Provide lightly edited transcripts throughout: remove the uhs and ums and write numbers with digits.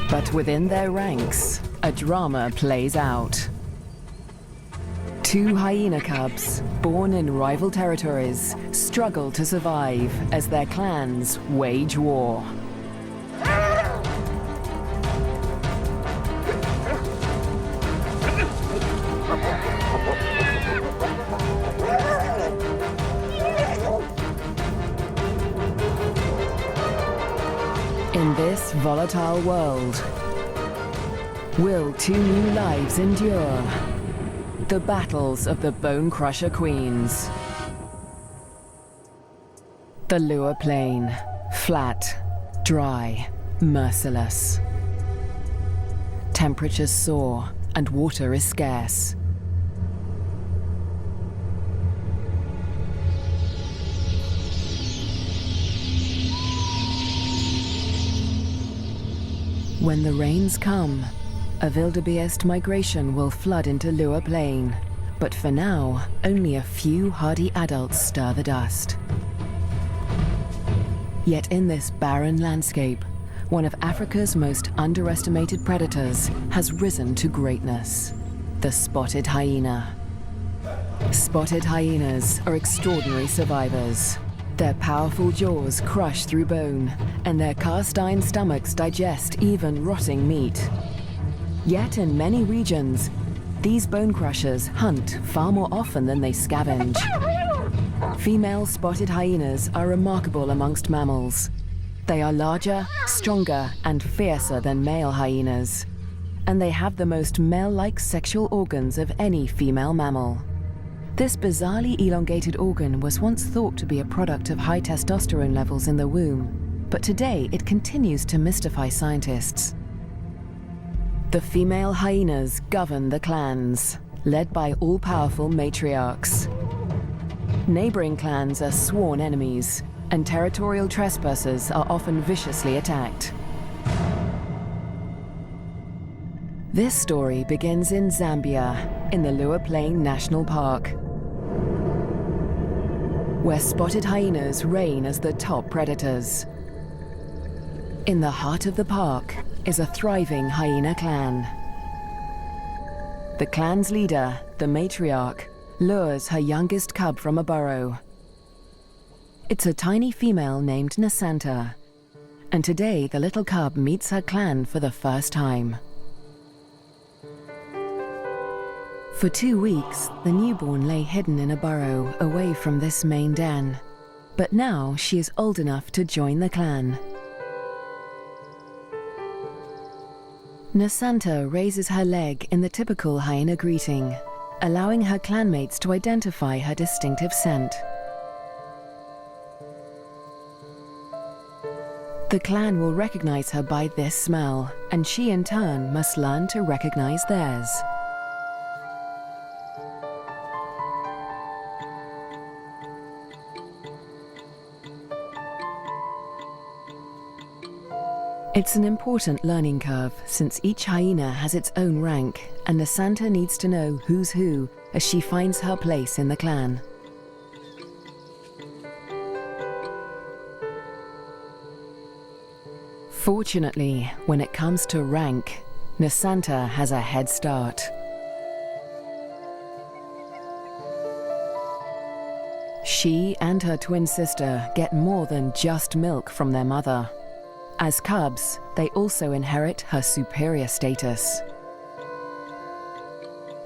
But within their ranks, a drama plays out. Two hyena cubs, born in rival territories, struggle to survive as their clans wage war. In this volatile world, will two new lives endure? The battles of the Bone Crusher Queens. The Lua Plain, flat, dry, merciless. Temperatures soar and water is scarce. When the rains come, a wildebeest migration will flood into Lua Plain. But for now, only a few hardy adults stir the dust. Yet in this barren landscape, one of Africa's most underestimated predators has risen to greatness: the spotted hyena. Spotted hyenas are extraordinary survivors. Their powerful jaws crush through bone, and their cast-iron stomachs digest even rotting meat. Yet in many regions, these bone crushers hunt far more often than they scavenge. Female spotted hyenas are remarkable amongst mammals. They are larger, stronger, and fiercer than male hyenas. And they have the most male-like sexual organs of any female mammal. This bizarrely elongated organ was once thought to be a product of high testosterone levels in the womb, but today it continues to mystify scientists. The female hyenas govern the clans, led by all-powerful matriarchs. Neighboring clans are sworn enemies, and territorial trespassers are often viciously attacked. This story begins in Zambia, in the Lua Plain National Park, where spotted hyenas reign as the top predators. In the heart of the park is a thriving hyena clan. The clan's leader, the matriarch, lures her youngest cub from a burrow. It's a tiny female named Nasanta, and today the little cub meets her clan for the first time. For 2 weeks, the newborn lay hidden in a burrow away from this main den. But now she is old enough to join the clan. Nasanta raises her leg in the typical hyena greeting, allowing her clanmates to identify her distinctive scent. The clan will recognize her by this smell, and she in turn must learn to recognize theirs. It's an important learning curve, since each hyena has its own rank, and Nasanta needs to know who's who as she finds her place in the clan. Fortunately, when it comes to rank, Nasanta has a head start. She and her twin sister get more than just milk from their mother. As cubs, they also inherit her superior status.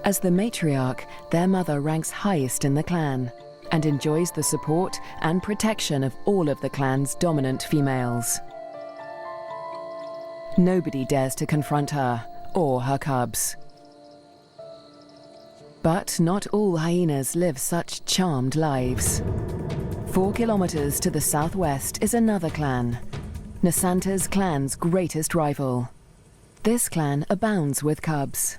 As the matriarch, their mother ranks highest in the clan and enjoys the support and protection of all of the clan's dominant females. Nobody dares to confront her or her cubs. But not all hyenas live such charmed lives. 4 kilometers to the southwest is another clan, Nasanta's clan's greatest rival. This clan abounds with cubs.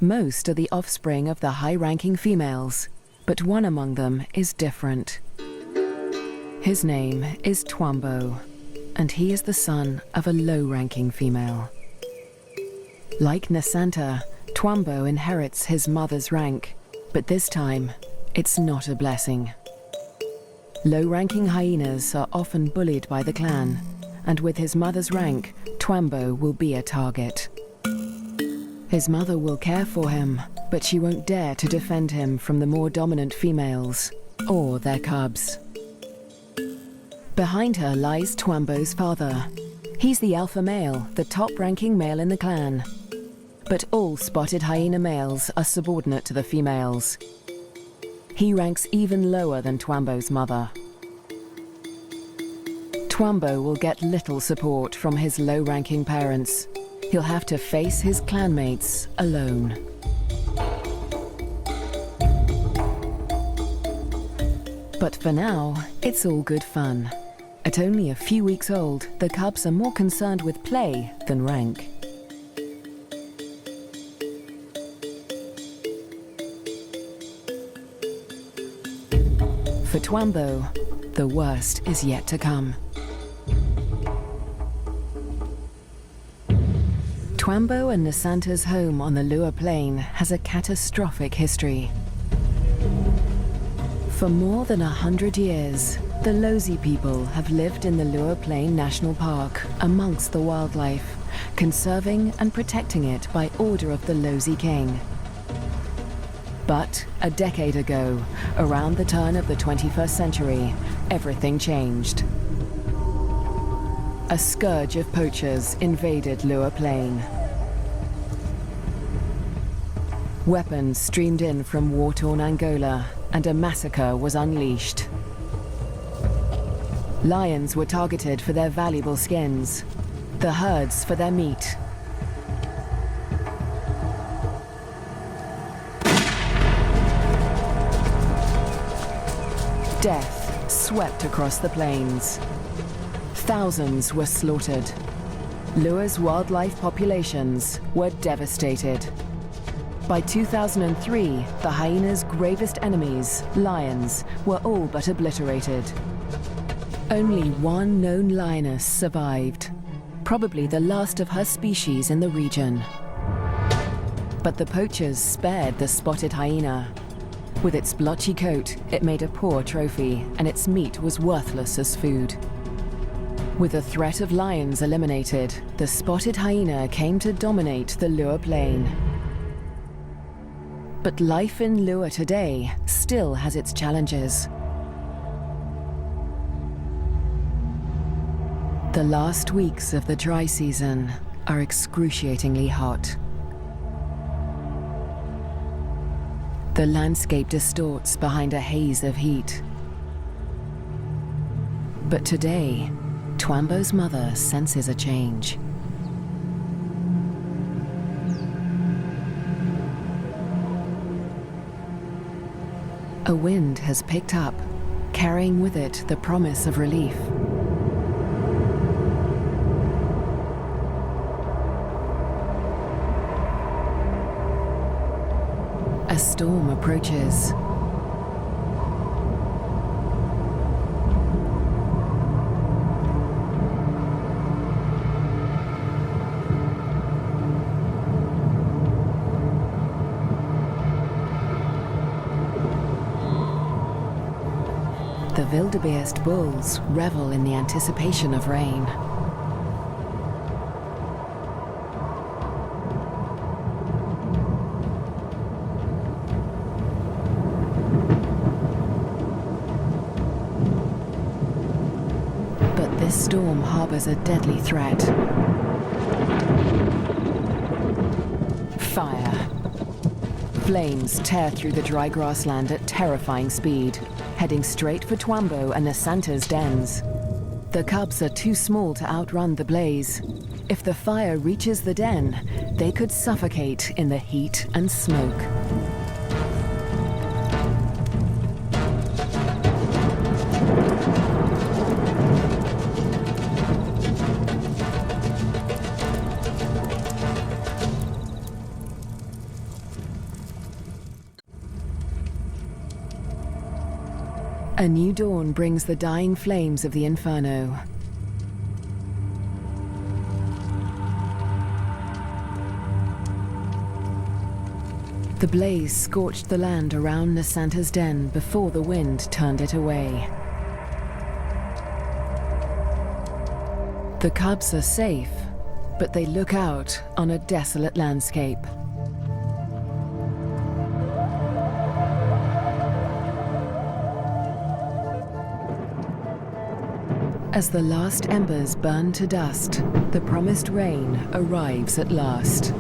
Most are the offspring of the high-ranking females, but one among them is different. His name is Twambo, and he is the son of a low-ranking female. Like Nasanta, Twambo inherits his mother's rank, but this time, it's not a blessing. Low-ranking hyenas are often bullied by the clan, and with his mother's rank, Twambo will be a target. His mother will care for him, but she won't dare to defend him from the more dominant females, or their cubs. Behind her lies Twambo's father. He's the alpha male, the top-ranking male in the clan. But all spotted hyena males are subordinate to the females. He ranks even lower than Twambo's mother. Twambo will get little support from his low-ranking parents. He'll have to face his clanmates alone. But for now, it's all good fun. At only a few weeks old, the cubs are more concerned with play than rank. For Twambo, the worst is yet to come. Twambo and Nasanta's home on the Lua Plain has a catastrophic history. For more than 100 years, the Lozi people have lived in the Lua Plain National Park amongst the wildlife, conserving and protecting it by order of the Lozi King. But a decade ago, around the turn of the 21st century, everything changed. A scourge of poachers invaded Lua Plain. Weapons streamed in from war-torn Angola, and a massacre was unleashed. Lions were targeted for their valuable skins, the herds for their meat. Death swept across the plains. Thousands were slaughtered. Lua's wildlife populations were devastated. By 2003, the hyena's gravest enemies, lions, were all but obliterated. Only one known lioness survived, probably the last of her species in the region. But the poachers spared the spotted hyena. With its blotchy coat, it made a poor trophy, and its meat was worthless as food. With the threat of lions eliminated, the spotted hyena came to dominate the Lua Plain. But life in Lua today still has its challenges. The last weeks of the dry season are excruciatingly hot. The landscape distorts behind a haze of heat. But today, Twambo's mother senses a change. A wind has picked up, carrying with it the promise of relief. A storm approaches. The wildebeest bulls revel in the anticipation of rain. storm harbors a deadly threat. Fire. Flames tear through the dry grassland at terrifying speed, heading straight for Twambo and Nasanta's dens. The cubs are too small to outrun the blaze. If the fire reaches the den, they could suffocate in the heat and smoke. A new dawn brings the dying flames of the inferno. The blaze scorched the land around Nasanta's den before the wind turned it away. The cubs are safe, but they look out on a desolate landscape. As the last embers burn to dust, the promised rain arrives at last.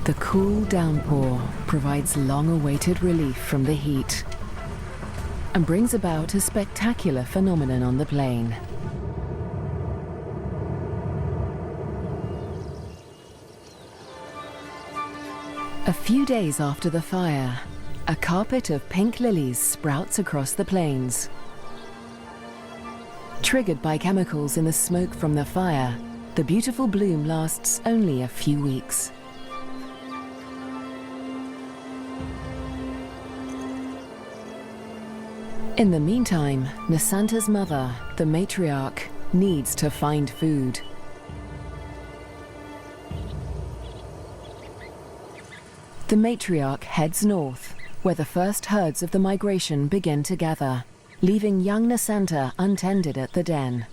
The cool downpour provides long-awaited relief from the heat and brings about a spectacular phenomenon on the plain. A few days after the fire, a carpet of pink lilies sprouts across the plains. Triggered by chemicals in the smoke from the fire, the beautiful bloom lasts only a few weeks. In the meantime, Nasanta's mother, the matriarch, needs to find food. The matriarch heads north, where the first herds of the migration begin to gather, leaving young Nasanta untended at the den.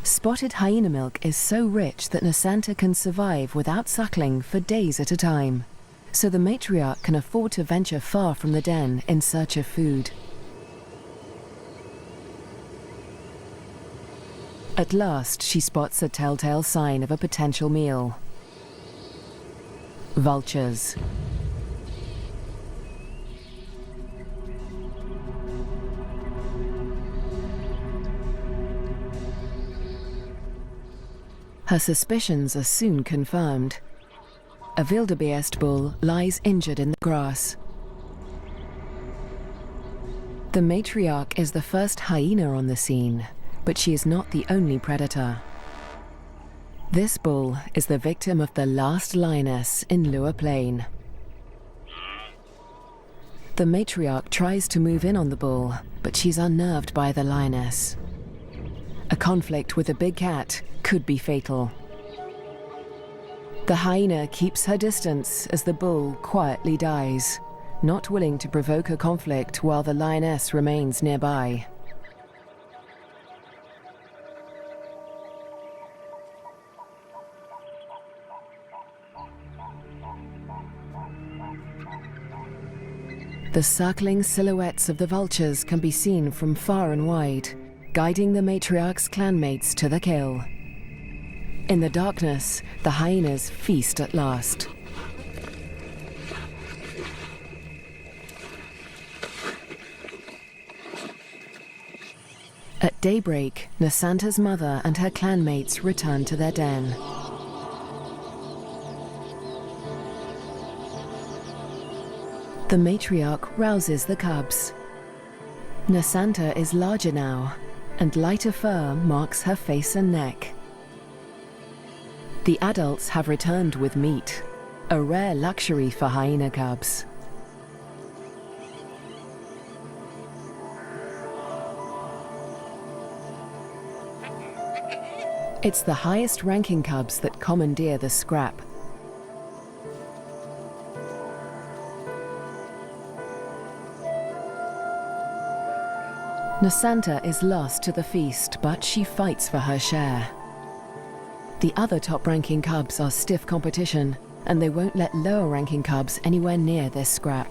Spotted hyena milk is so rich that Nasanta can survive without suckling for days at a time, so the matriarch can afford to venture far from the den in search of food. At last, she spots a telltale sign of a potential meal. Vultures. Her suspicions are soon confirmed. A wildebeest bull lies injured in the grass. The matriarch is the first hyena on the scene, but she is not the only predator. This bull is the victim of the last lioness in Lua Plain. The matriarch tries to move in on the bull, but she's unnerved by the lioness. A conflict with a big cat could be fatal. The hyena keeps her distance as the bull quietly dies, not willing to provoke a conflict while the lioness remains nearby. The circling silhouettes of the vultures can be seen from far and wide, guiding the matriarch's clanmates to the kill. In the darkness, the hyenas feast at last. At daybreak, Nasanta's mother and her clanmates return to their den. The matriarch rouses the cubs. Nasanta is larger now, and lighter fur marks her face and neck. The adults have returned with meat, a rare luxury for hyena cubs. It's the highest-ranking cubs that commandeer the scrap. Nasanta is lost to the feast, but she fights for her share. The other top-ranking cubs are stiff competition, and they won't let lower-ranking cubs anywhere near this scrap.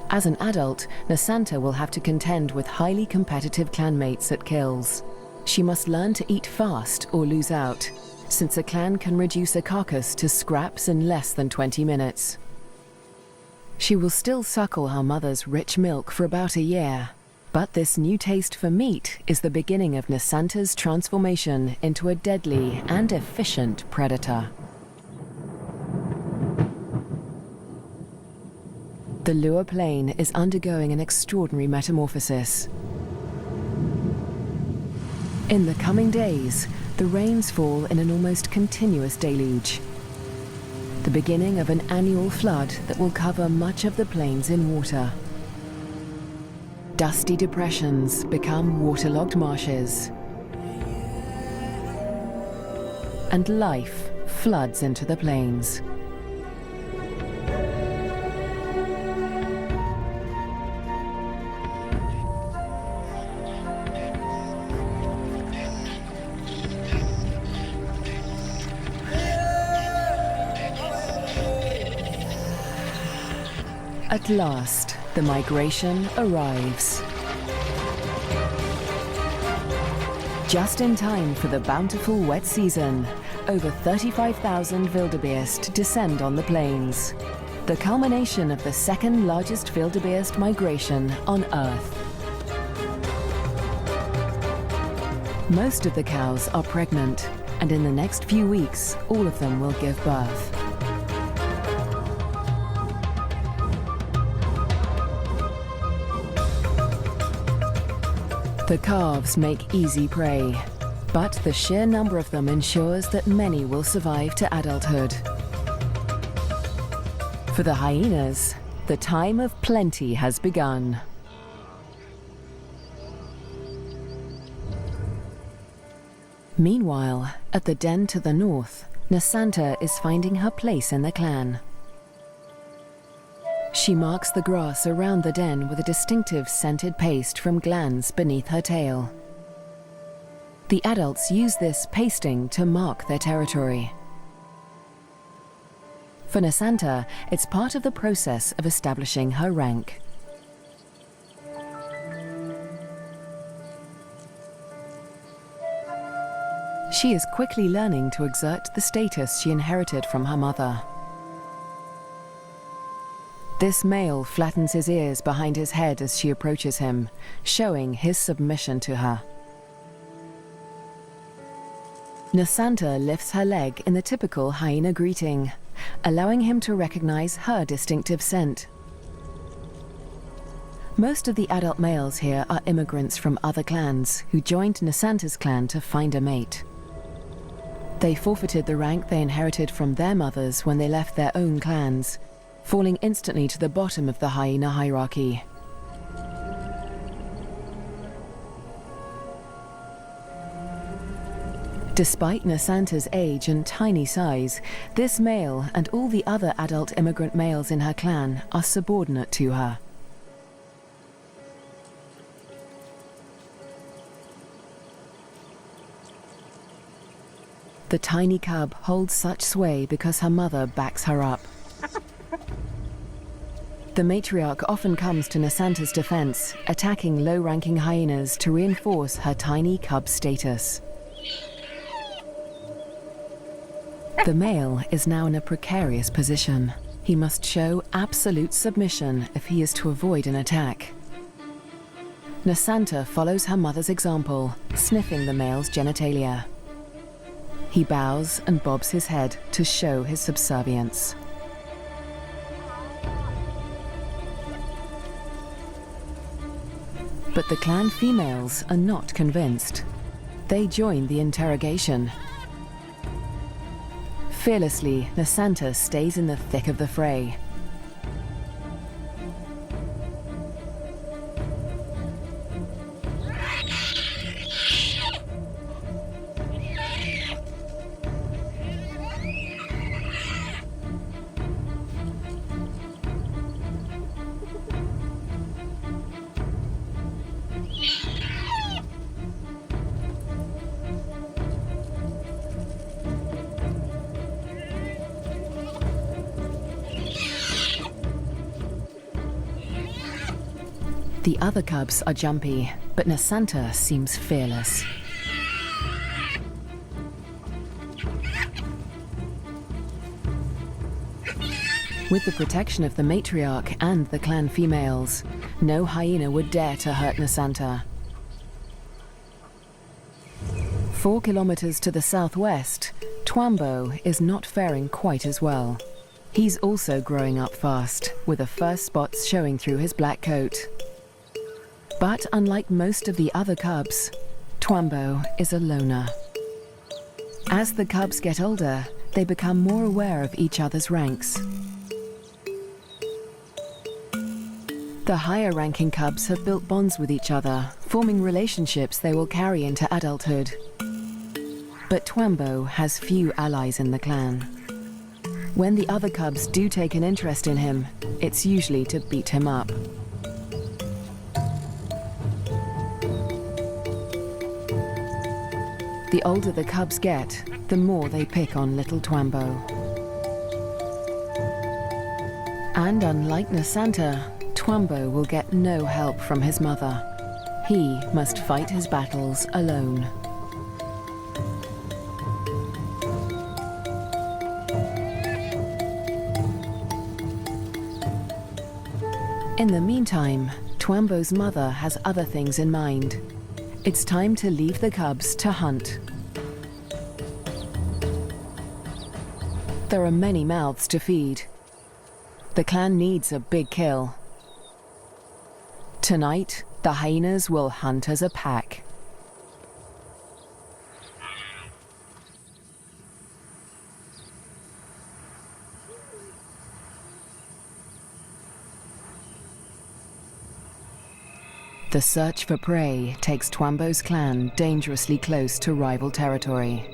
As an adult, Nasanta will have to contend with highly competitive clanmates at kills. She must learn to eat fast or lose out, since a clan can reduce a carcass to scraps in less than 20 minutes. She will still suckle her mother's rich milk for about a year, but this new taste for meat is the beginning of Nasanta's transformation into a deadly and efficient predator. The Lua Plain is undergoing an extraordinary metamorphosis. In the coming days, the rains fall in an almost continuous deluge, the beginning of an annual flood that will cover much of the plains in water. Dusty depressions become waterlogged marshes, and life floods into the plains. At last, the migration arrives. Just in time for the bountiful wet season, over 35,000 wildebeest descend on the plains, the culmination of the second largest wildebeest migration on Earth. Most of the cows are pregnant, and in the next few weeks, all of them will give birth. The calves make easy prey, but the sheer number of them ensures that many will survive to adulthood. For the hyenas, the time of plenty has begun. Meanwhile, at the den to the north, Nasanta is finding her place in the clan. She marks the grass around the den with a distinctive scented paste from glands beneath her tail. The adults use this pasting to mark their territory. For Nasanta, it's part of the process of establishing her rank. She is quickly learning to exert the status she inherited from her mother. This male flattens his ears behind his head as she approaches him, showing his submission to her. Nasanta lifts her leg in the typical hyena greeting, allowing him to recognize her distinctive scent. Most of the adult males here are immigrants from other clans who joined Nasanta's clan to find a mate. They forfeited the rank they inherited from their mothers when they left their own clans, falling instantly to the bottom of the hyena hierarchy. Despite Nasanta's age and tiny size, this male and all the other adult immigrant males in her clan are subordinate to her. The tiny cub holds such sway because her mother backs her up. The matriarch often comes to Nasanta's defense, attacking low-ranking hyenas to reinforce her tiny cub status. The male is now in a precarious position. He must show absolute submission if he is to avoid an attack. Nasanta follows her mother's example, sniffing the male's genitalia. He bows and bobs his head to show his subservience. But the clan females are not convinced. They join the interrogation. Fearlessly, Nasanta stays in the thick of the fray. The other cubs are jumpy, but Nasanta seems fearless. With the protection of the matriarch and the clan females, no hyena would dare to hurt Nasanta. 4 kilometers to the southwest, Twambo is not faring quite as well. He's also growing up fast, with the first spots showing through his black coat. But unlike most of the other cubs, Twambo is a loner. As the cubs get older, they become more aware of each other's ranks. The higher-ranking cubs have built bonds with each other, forming relationships they will carry into adulthood. But Twambo has few allies in the clan. When the other cubs do take an interest in him, it's usually to beat him up. The older the cubs get, the more they pick on little Twambo. And unlike Nasanta, Twambo will get no help from his mother. He must fight his battles alone. In the meantime, Twambo's mother has other things in mind. It's time to leave the cubs to hunt. There are many mouths to feed. The clan needs a big kill. Tonight, the hyenas will hunt as a pack. The search for prey takes Twambo's clan dangerously close to rival territory.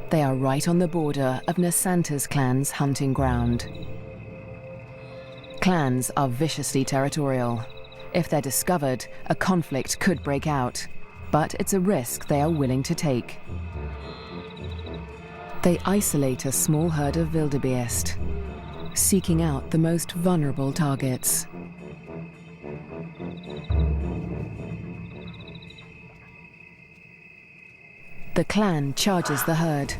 They are right on the border of Nasanta's clan's hunting ground. Clans are viciously territorial. If they're discovered, a conflict could break out, but it's a risk they are willing to take. They isolate a small herd of wildebeest, seeking out the most vulnerable targets. The clan charges the herd.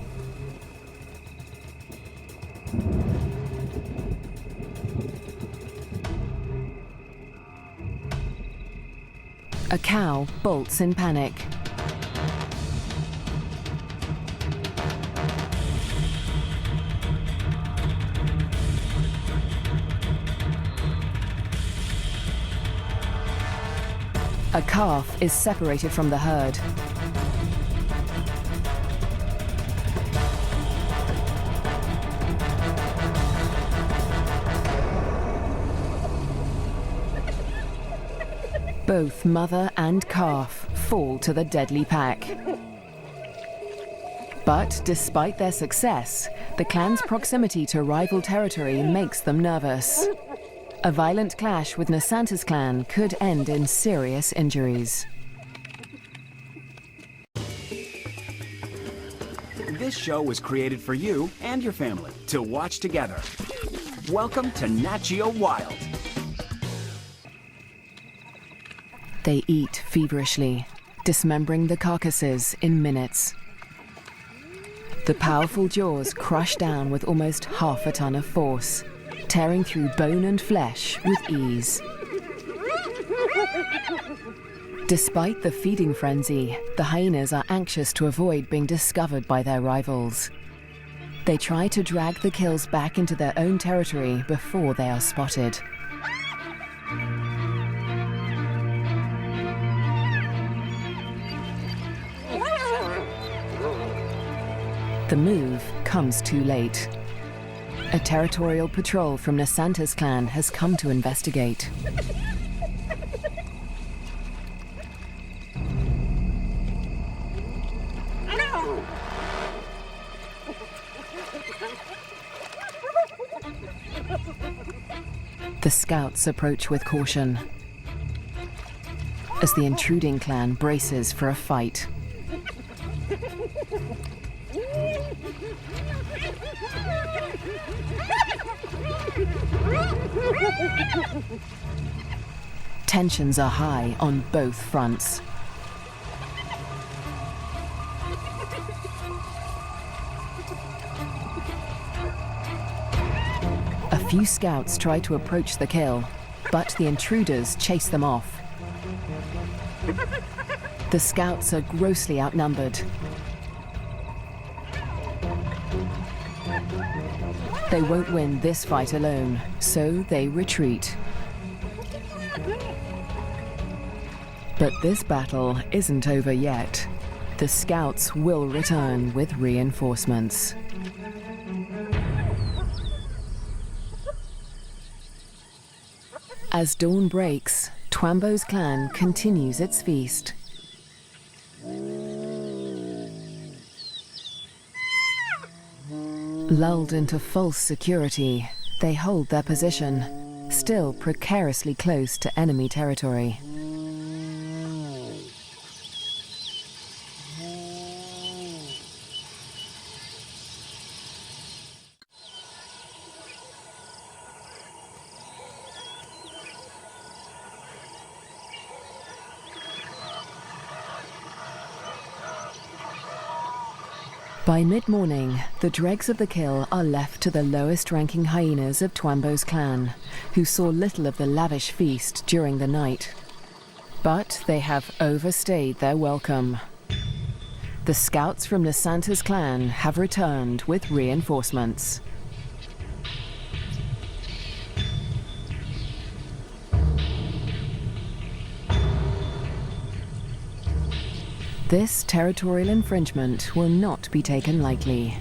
A cow bolts in panic. A calf is separated from the herd. Both mother and calf fall to the deadly pack. But despite their success, the clan's proximity to rival territory makes them nervous. A violent clash with Nasanta's clan could end in serious injuries. This show was created for you and your family to watch together. Welcome to Nat Geo Wild. They eat feverishly, dismembering the carcasses in minutes. The powerful jaws crush down with almost half a ton of force, tearing through bone and flesh with ease. Despite the feeding frenzy, the hyenas are anxious to avoid being discovered by their rivals. They try to drag the kills back into their own territory before they are spotted. The move comes too late. A territorial patrol from Nasanta's clan has come to investigate. The scouts approach with caution as the intruding clan braces for a fight. Tensions are high on both fronts. A few scouts try to approach the kill, but the intruders chase them off. The scouts are grossly outnumbered. They won't win this fight alone, so they retreat. But this battle isn't over yet. The scouts will return with reinforcements. As dawn breaks, Twambo's clan continues its feast. Lulled into false security, they hold their position, still precariously close to enemy territory. By mid-morning, the dregs of the kill are left to the lowest-ranking hyenas of Twambo's clan, who saw little of the lavish feast during the night. But they have overstayed their welcome. The scouts from Nasanta's clan have returned with reinforcements. This territorial infringement will not be taken lightly.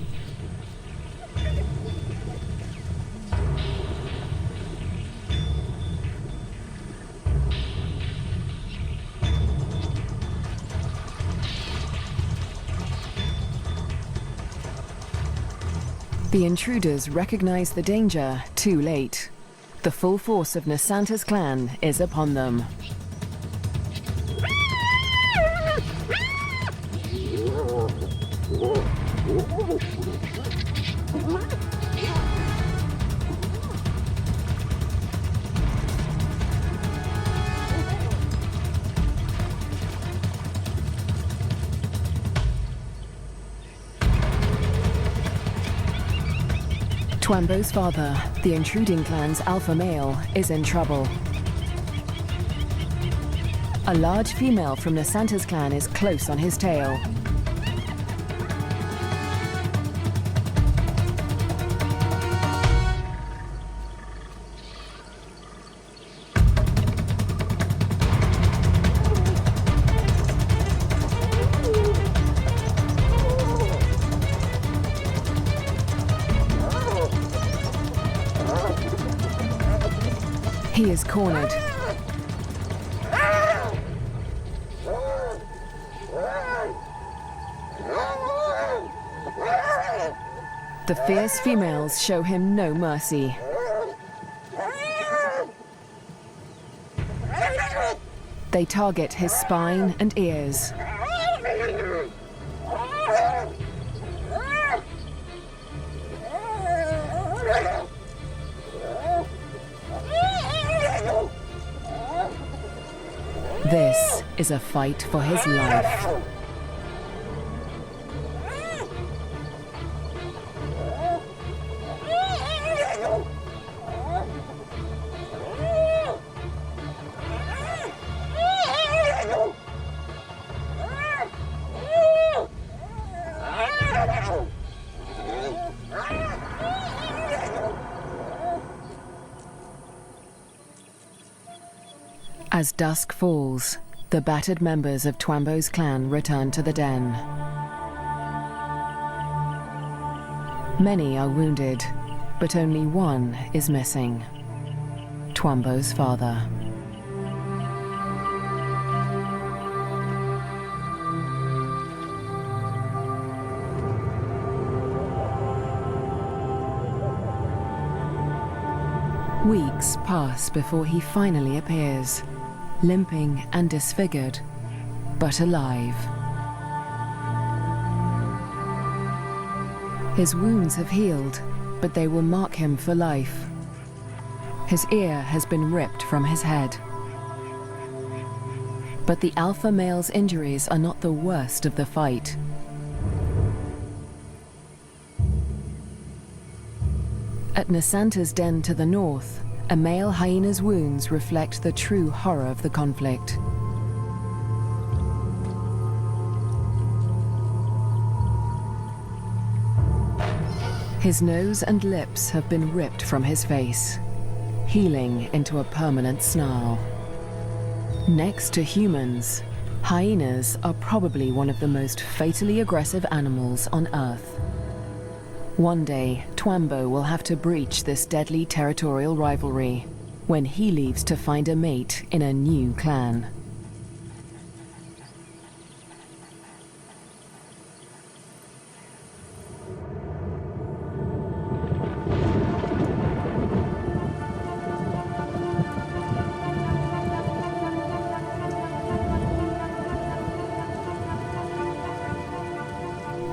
The intruders recognize the danger too late. The full force of Nasanta's clan is upon them. Twambo's father, the intruding clan's alpha male, is in trouble. A large female from Nasanta's clan is close on his tail. He is cornered. The fierce females show him no mercy. They target his spine and ears. This is a fight for his life. As dusk falls, the battered members of Twambo's clan return to the den. Many are wounded, but only one is missing. Twambo's father. Weeks pass before he finally appears, limping and disfigured, but alive. His wounds have healed, but they will mark him for life. His ear has been ripped from his head. But the alpha male's injuries are not the worst of the fight. At Nasanta's den to the north, a male hyena's wounds reflect the true horror of the conflict. His nose and lips have been ripped from his face, healing into a permanent snarl. Next to humans, hyenas are probably one of the most fatally aggressive animals on Earth. One day, Twambo will have to breach this deadly territorial rivalry when he leaves to find a mate in a new clan.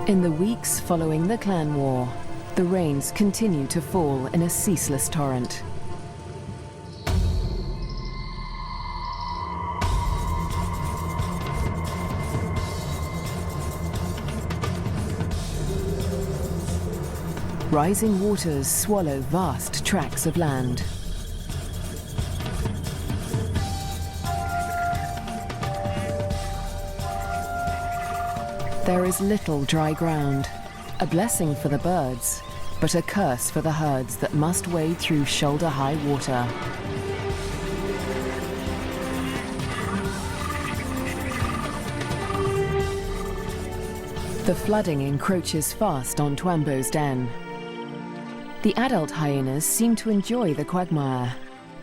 In the weeks following the clan war, the rains continue to fall in a ceaseless torrent. Rising waters swallow vast tracts of land. There is little dry ground, a blessing for the birds, but a curse for the herds that must wade through shoulder-high water. The flooding encroaches fast on Twambo's den. The adult hyenas seem to enjoy the quagmire,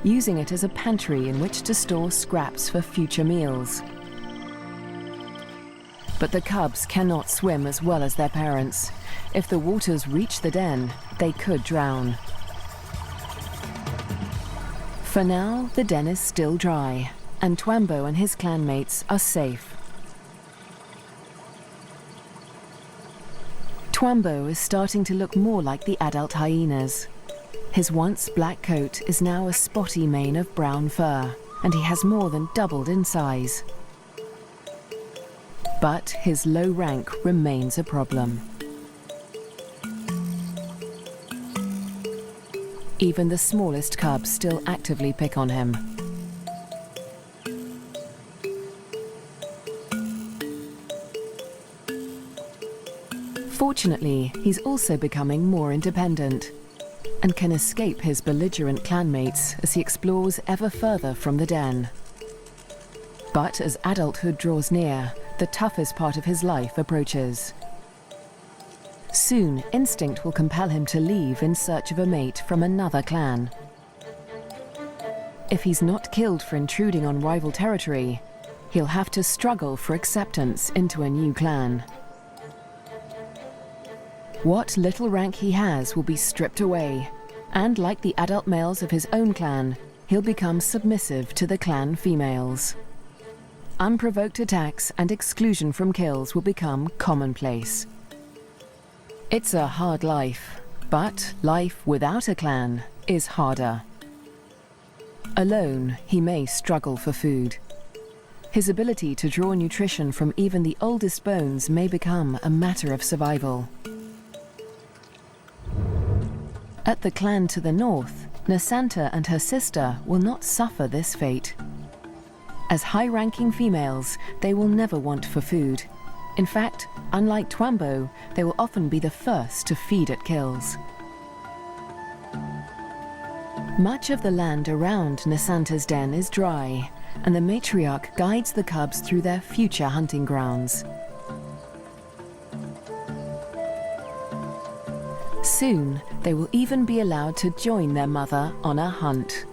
using it as a pantry in which to store scraps for future meals. But the cubs cannot swim as well as their parents. If the waters reach the den, they could drown. For now, the den is still dry, and Twambo and his clanmates are safe. Twambo is starting to look more like the adult hyenas. His once black coat is now a spotty mane of brown fur, and he has more than doubled in size. But his low rank remains a problem. Even the smallest cubs still actively pick on him. Fortunately, he's also becoming more independent and can escape his belligerent clanmates as he explores ever further from the den. But as adulthood draws near, the toughest part of his life approaches. Soon, instinct will compel him to leave in search of a mate from another clan. If he's not killed for intruding on rival territory, he'll have to struggle for acceptance into a new clan. What little rank he has will be stripped away, and like the adult males of his own clan, he'll become submissive to the clan females. Unprovoked attacks and exclusion from kills will become commonplace. It's a hard life, but life without a clan is harder. Alone, he may struggle for food. His ability to draw nutrition from even the oldest bones may become a matter of survival. At the clan to the north, Nasanta and her sister will not suffer this fate. As high-ranking females, they will never want for food. In fact, unlike Twambo, they will often be the first to feed at kills. Much of the land around Nasanta's den is dry, and the matriarch guides the cubs through their future hunting grounds. Soon, they will even be allowed to join their mother on a hunt.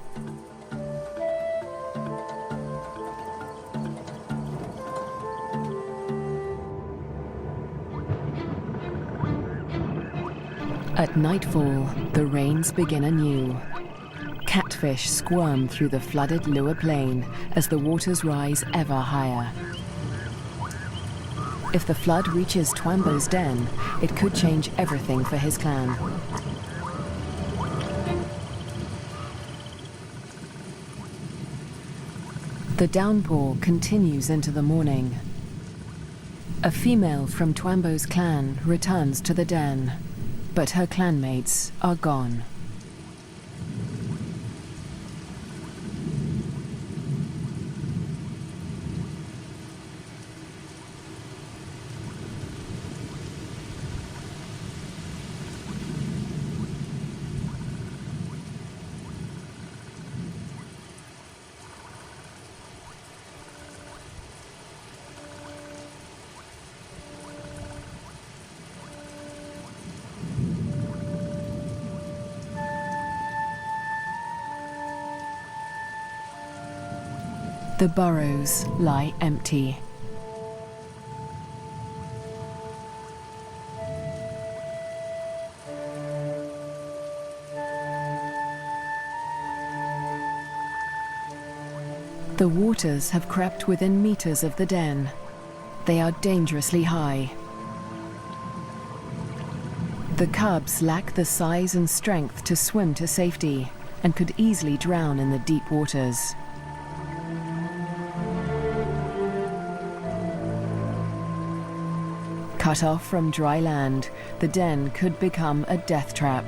At nightfall, the rains begin anew. Catfish squirm through the flooded Lua Plain as the waters rise ever higher. If the flood reaches Twambo's den, it could change everything for his clan. The downpour continues into the morning. A female from Twambo's clan returns to the den, but her clanmates are gone. The burrows lie empty. The waters have crept within meters of the den. They are dangerously high. The cubs lack the size and strength to swim to safety and could easily drown in the deep waters. Cut off from dry land, the den could become a death trap.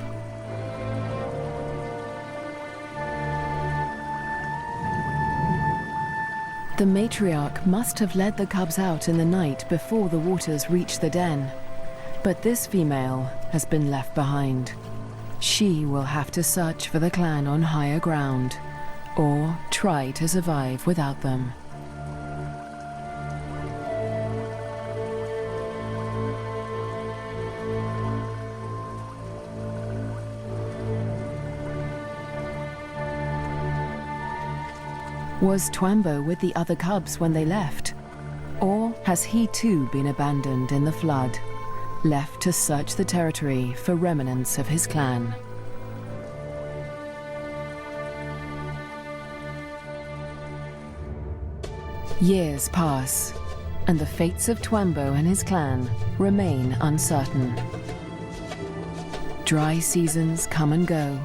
The matriarch must have led the cubs out in the night before the waters reached the den. But this female has been left behind. She will have to search for the clan on higher ground, or try to survive without them. Was Twambo with the other cubs when they left? Or has he too been abandoned in the flood, left to search the territory for remnants of his clan? Years pass, and the fates of Twambo and his clan remain uncertain. Dry seasons come and go,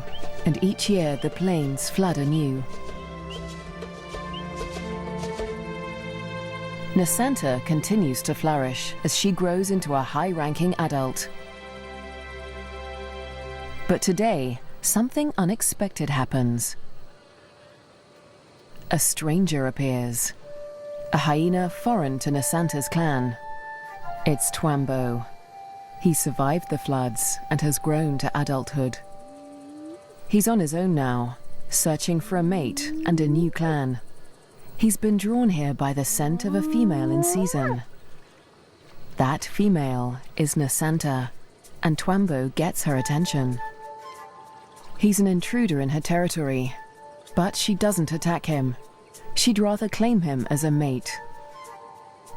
and each year the plains flood anew. Nasanta continues to flourish as she grows into a high-ranking adult. But today, something unexpected happens. A stranger appears, a hyena foreign to Nasanta's clan. It's Twambo. He survived the floods and has grown to adulthood. He's on his own now, searching for a mate and a new clan. He's been drawn here by the scent of a female in season. That female is Nasanta, and Twambo gets her attention. He's an intruder in her territory, but she doesn't attack him. She'd rather claim him as a mate.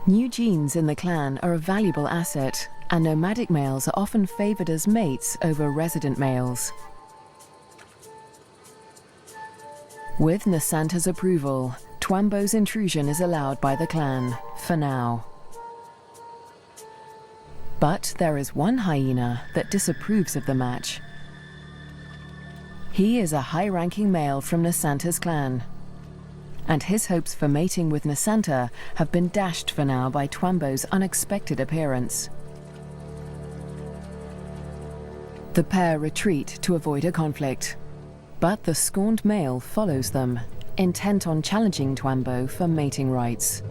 New genes in the clan are a valuable asset, and nomadic males are often favored as mates over resident males. With Nasanta's approval, Twambo's intrusion is allowed by the clan, for now. But there is one hyena that disapproves of the match. He is a high-ranking male from Nasanta's clan, and his hopes for mating with Nasanta have been dashed for now by Twambo's unexpected appearance. The pair retreat to avoid a conflict, but the scorned male follows them, intent on challenging Twambo for mating rights.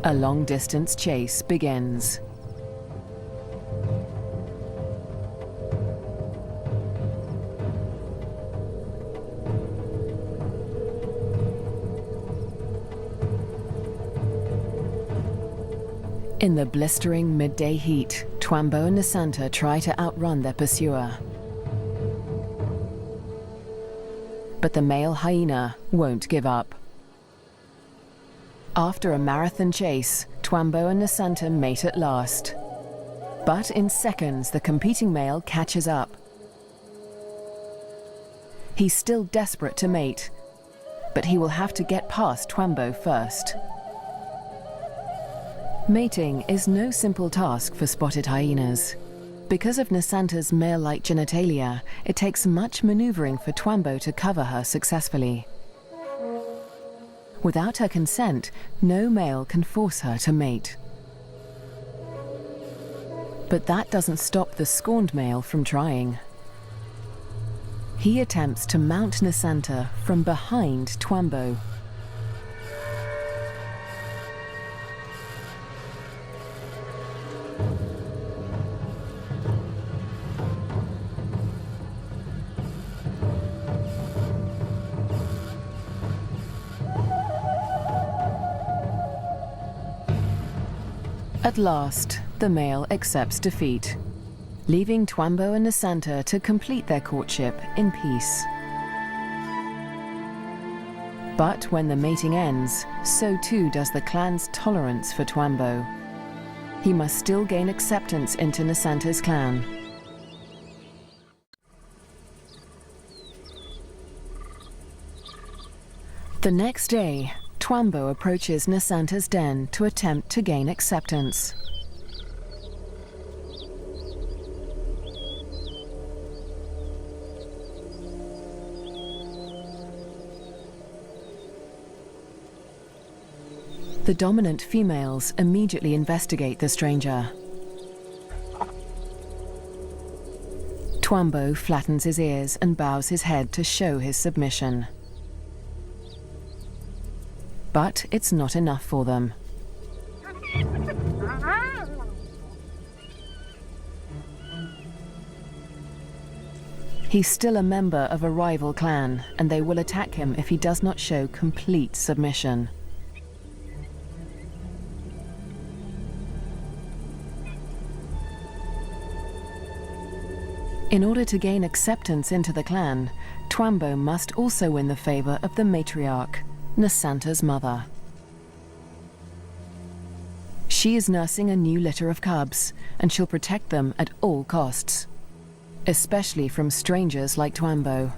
A long-distance chase begins. In the blistering midday heat, Twambo and Nasanta try to outrun their pursuer. But the male hyena won't give up. After a marathon chase, Twambo and Nasanta mate at last. But in seconds, the competing male catches up. He's still desperate to mate, but he will have to get past Twambo first. Mating is no simple task for spotted hyenas, Because of Nasanta's male-like genitalia, it takes much maneuvering for Twambo to cover her successfully. Without her consent, no male can force her to mate. But that doesn't stop the scorned male from trying. He attempts to mount Nasanta from behind Twambo. At last, the male accepts defeat, leaving Twambo and Nasanta to complete their courtship in peace. But when the mating ends, so too does the clan's tolerance for Twambo. He must still gain acceptance into Nasanta's clan. The next day, Twambo approaches Nasanta's den to attempt to gain acceptance. The dominant females immediately investigate the stranger. Twambo flattens his ears and bows his head to show his submission. But it's not enough for them. He's still a member of a rival clan, and they will attack him if he does not show complete submission. In order to gain acceptance into the clan, Twambo must also win the favor of the matriarch, Nasanta's mother. She is nursing a new litter of cubs, and she'll protect them at all costs, especially from strangers like Twambo.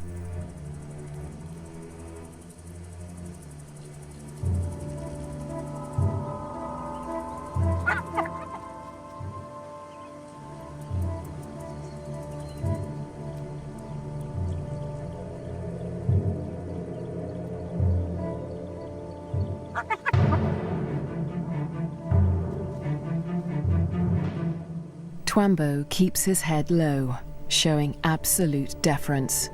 Twambo keeps his head low, showing absolute deference.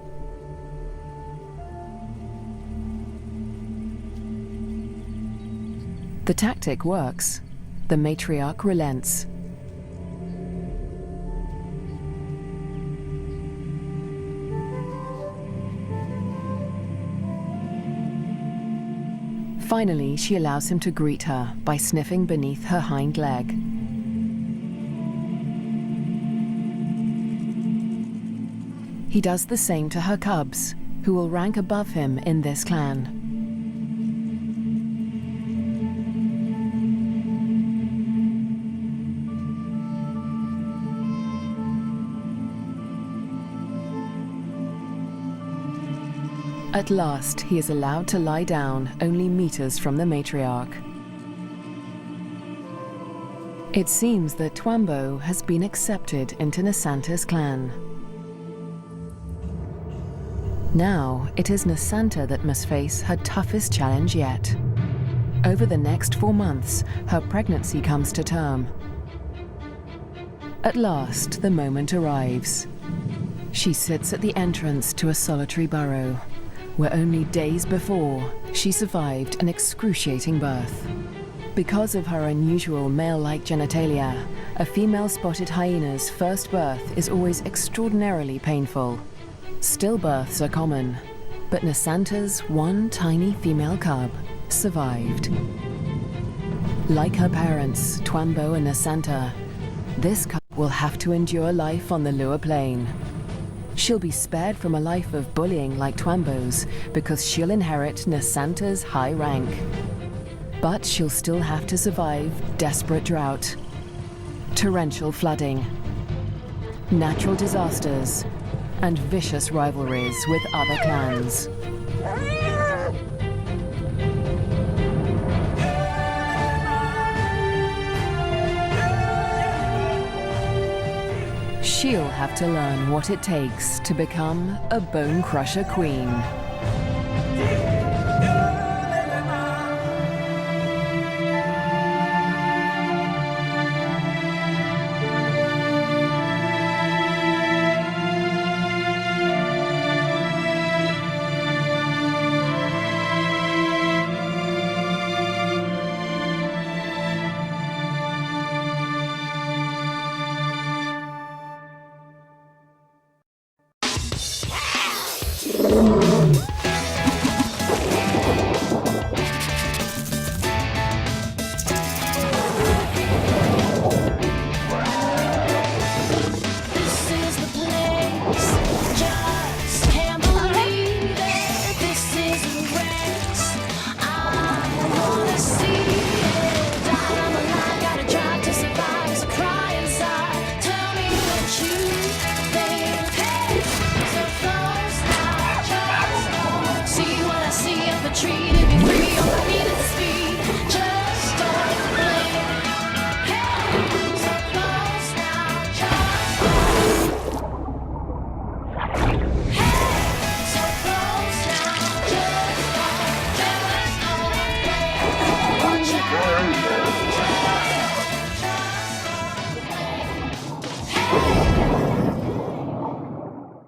The tactic works. The matriarch relents. Finally, she allows him to greet her by sniffing beneath her hind leg. He does the same to her cubs, who will rank above him in this clan. At last, he is allowed to lie down only meters from the matriarch. It seems that Twambo has been accepted into Nasanta's clan. Now, it is Nasanta that must face her toughest challenge yet. Over the next 4 months, her pregnancy comes to term. At last, the moment arrives. She sits at the entrance to a solitary burrow, where only days before, she survived an excruciating birth. Because of her unusual male-like genitalia, a female spotted hyena's first birth is always extraordinarily painful. Stillbirths are common, but Nasanta's one tiny female cub survived. Like her parents, Twambo and Nasanta, this cub will have to endure life on the Lua Plain. She'll be spared from a life of bullying like Twambo's because she'll inherit Nasanta's high rank. But she'll still have to survive desperate drought, torrential flooding, natural disasters, and vicious rivalries with other clans. she'll have to learn what it takes to become a bone crusher queen.